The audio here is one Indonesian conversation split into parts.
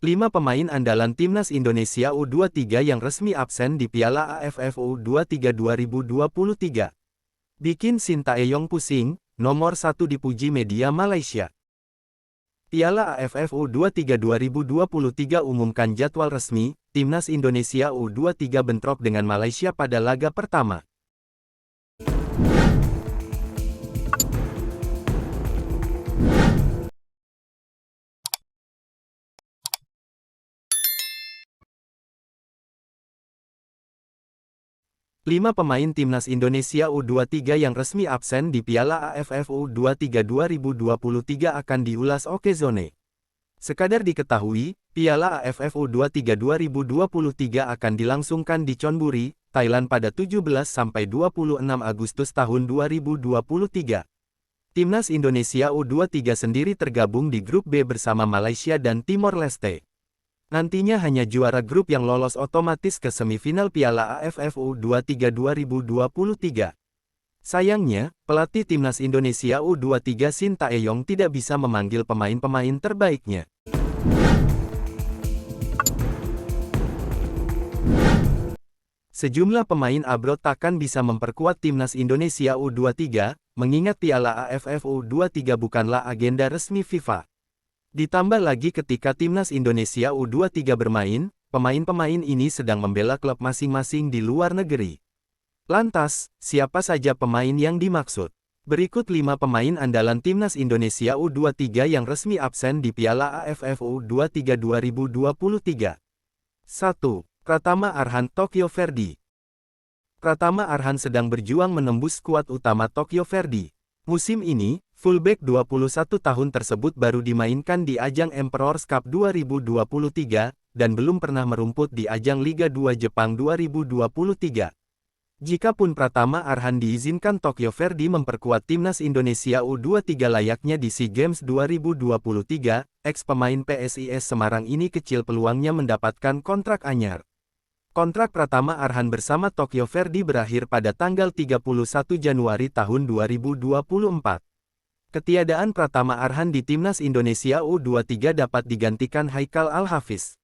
5 pemain andalan Timnas Indonesia U23 yang resmi absen di Piala AFF U23 2023. Bikin Sintayong pusing, nomor 1 dipuji media Malaysia. Piala AFF U23 2023 umumkan jadwal resmi, Timnas Indonesia U23 bentrok dengan Malaysia pada laga pertama. Lima pemain Timnas Indonesia U23 yang resmi absen di Piala AFF U23 2023 akan diulas Okezone. Sekadar diketahui, Piala AFF U23 2023 akan dilangsungkan di Chonburi, Thailand pada 17-26 Agustus tahun 2023. Timnas Indonesia U23 sendiri tergabung di grup B bersama Malaysia dan Timor Leste. Nantinya hanya juara grup yang lolos otomatis ke semifinal Piala AFF U23 2023. Sayangnya, pelatih Timnas Indonesia U23 Sintayong tidak bisa memanggil pemain-pemain terbaiknya. Sejumlah pemain abroad takkan bisa memperkuat Timnas Indonesia U23, mengingat Piala AFF U23 bukanlah agenda resmi FIFA. Ditambah lagi ketika Timnas Indonesia U23 bermain, pemain-pemain ini sedang membela klub masing-masing di luar negeri. Lantas, siapa saja pemain yang dimaksud? Berikut 5 pemain andalan Timnas Indonesia U23 yang resmi absen di Piala AFF U23 2023. 1. Pratama Arhan Tokyo Verdy. Pratama Arhan sedang berjuang menembus skuad utama Tokyo Verdy. Musim ini, fullback 21 tahun tersebut baru dimainkan di ajang Emperor's Cup 2023, dan belum pernah merumput di ajang Liga 2 Jepang 2023. Jikapun Pratama Arhan diizinkan Tokyo Verdy memperkuat Timnas Indonesia U23 layaknya di SEA Games 2023, ex-pemain PSIS Semarang ini kecil peluangnya mendapatkan kontrak anyar. Kontrak Pratama Arhan bersama Tokyo Verdy berakhir pada tanggal 31 Januari tahun 2024. Ketiadaan Pratama Arhan di Timnas Indonesia U23 dapat digantikan Haikal Al-Hafiz.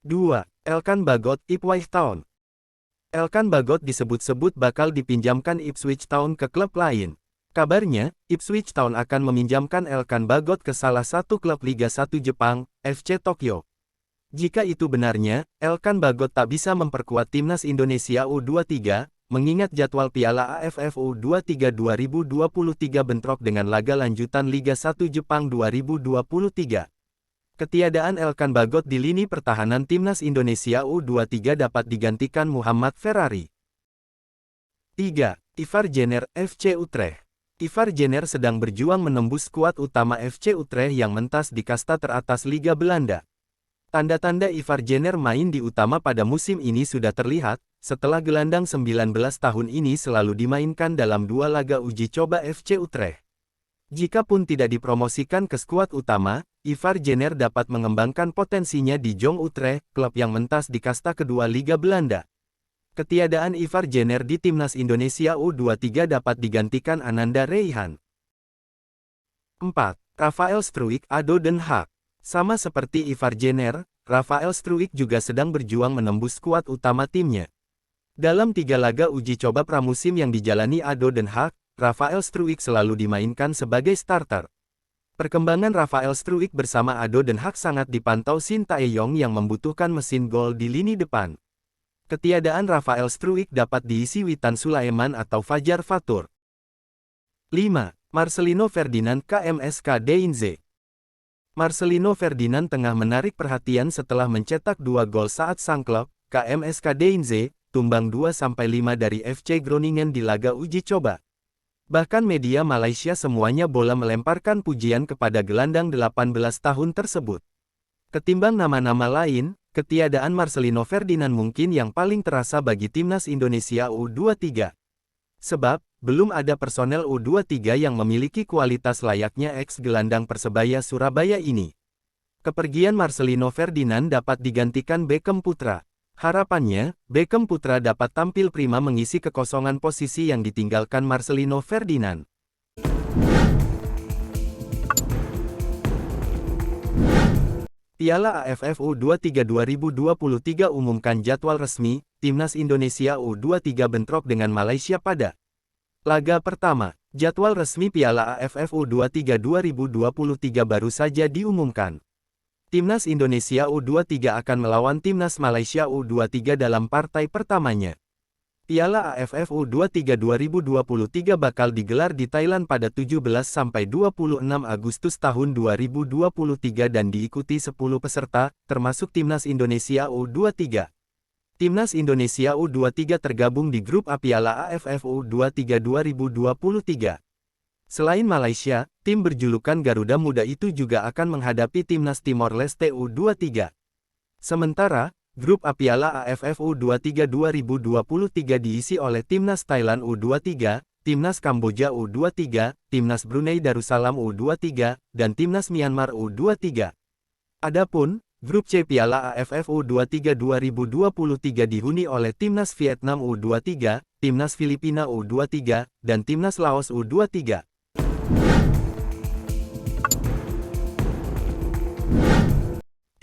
2. Elkan Bagot Ipswich Town. Elkan Bagot disebut-sebut bakal dipinjamkan Ipswich Town ke klub lain. Kabarnya, Ipswich Town akan meminjamkan Elkan Bagot ke salah satu klub Liga 1 Jepang, FC Tokyo. Jika itu benarnya, Elkan Bagot tak bisa memperkuat Timnas Indonesia U23, mengingat jadwal Piala AFF U23 2023 bentrok dengan laga lanjutan Liga 1 Jepang 2023. Ketiadaan Elkan Bagot di lini pertahanan Timnas Indonesia U23 dapat digantikan Muhammad Ferrari. 3. Ivar Jenner FC Utrecht. Ivar Jenner sedang berjuang menembus skuad utama FC Utrecht yang mentas di kasta teratas Liga Belanda. Tanda-tanda Ivar Jenner main di utama pada musim ini sudah terlihat, setelah gelandang 19 tahun ini selalu dimainkan dalam 2 laga uji coba FC Utrecht. Jikapun tidak dipromosikan ke skuad utama, Ivar Jenner dapat mengembangkan potensinya di Jong Utrecht, klub yang mentas di kasta kedua Liga Belanda. Ketiadaan Ivar Jenner di Timnas Indonesia U23 dapat digantikan Ananda Reihan. 4. Rafael Struijk ADO Den Haag. Sama seperti Ivar Jenner, Rafael Struijk juga sedang berjuang menembus skuad utama timnya. Dalam 3 laga uji coba pramusim yang dijalani ADO Den Haag, Rafael Struijk selalu dimainkan sebagai starter. Perkembangan Rafael Struijk bersama ADO Den Haag sangat dipantau Sintayong yang membutuhkan mesin gol di lini depan. Ketiadaan Rafael Struijk dapat diisi Witan Sulaiman atau Fajar Fatur. 5. Marcelino Ferdinand KMSK Deinze. Marcelino Ferdinand tengah menarik perhatian setelah mencetak 2 gol saat sang klub, KMSK Deinze, tumbang 2-5 dari FC Groningen di laga uji coba. Bahkan media Malaysia semuanya bola melemparkan pujian kepada gelandang 18 tahun tersebut. Ketimbang nama-nama lain, ketiadaan Marcelino Ferdinand mungkin yang paling terasa bagi Timnas Indonesia U23. Sebab, belum ada personel U23 yang memiliki kualitas layaknya ex-gelandang Persebaya Surabaya ini. Kepergian Marcelino Ferdinand dapat digantikan Beckham Putra. Harapannya, Beckham Putra dapat tampil prima mengisi kekosongan posisi yang ditinggalkan Marcelino Ferdinand. Piala AFF U23 2023 umumkan jadwal resmi, Timnas Indonesia U23 bentrok dengan Malaysia pada laga pertama. Jadwal resmi Piala AFF U23 2023 baru saja diumumkan. Timnas Indonesia U23 akan melawan Timnas Malaysia U23 dalam partai pertamanya. Piala AFF U23 2023 bakal digelar di Thailand pada 17–26 Agustus tahun 2023 dan diikuti 10 peserta, termasuk Timnas Indonesia U23. Timnas Indonesia U23 tergabung di grup A Piala AFF U23 2023. Selain Malaysia, tim berjulukan Garuda Muda itu juga akan menghadapi Timnas Timor Leste U23. Sementara, grup A Piala AFF U23 2023 diisi oleh Timnas Thailand U23, Timnas Kamboja U23, Timnas Brunei Darussalam U23, dan Timnas Myanmar U23. Adapun, grup C Piala AFF U23 2023 dihuni oleh Timnas Vietnam U23, Timnas Filipina U23, dan Timnas Laos U23.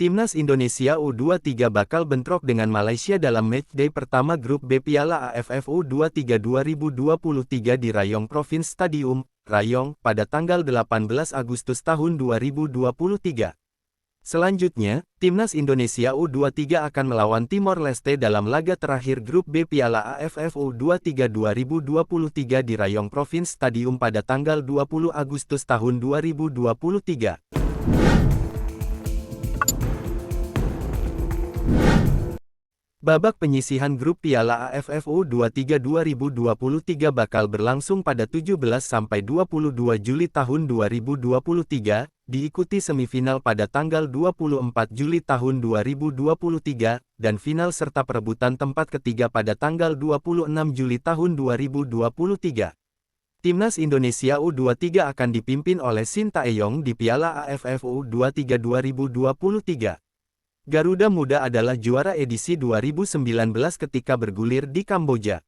Timnas Indonesia U23 bakal bentrok dengan Malaysia dalam matchday pertama grup B Piala AFF U23 2023 di Rayong Province Stadium, Rayong, pada tanggal 18 Agustus tahun 2023. Selanjutnya, Timnas Indonesia U23 akan melawan Timor Leste dalam laga terakhir grup B Piala AFF U23 2023 di Rayong Province Stadium pada tanggal 20 Agustus tahun 2023. Babak penyisihan grup Piala AFF U23 2023 bakal berlangsung pada 17–22 Juli tahun 2023, diikuti semifinal pada tanggal 24 Juli tahun 2023, dan final serta perebutan tempat ketiga pada tanggal 26 Juli tahun 2023. Timnas Indonesia U23 akan dipimpin oleh Shin Tae-yong di Piala AFF U23 2023. Garuda Muda adalah juara edisi 2019 ketika bergulir di Kamboja.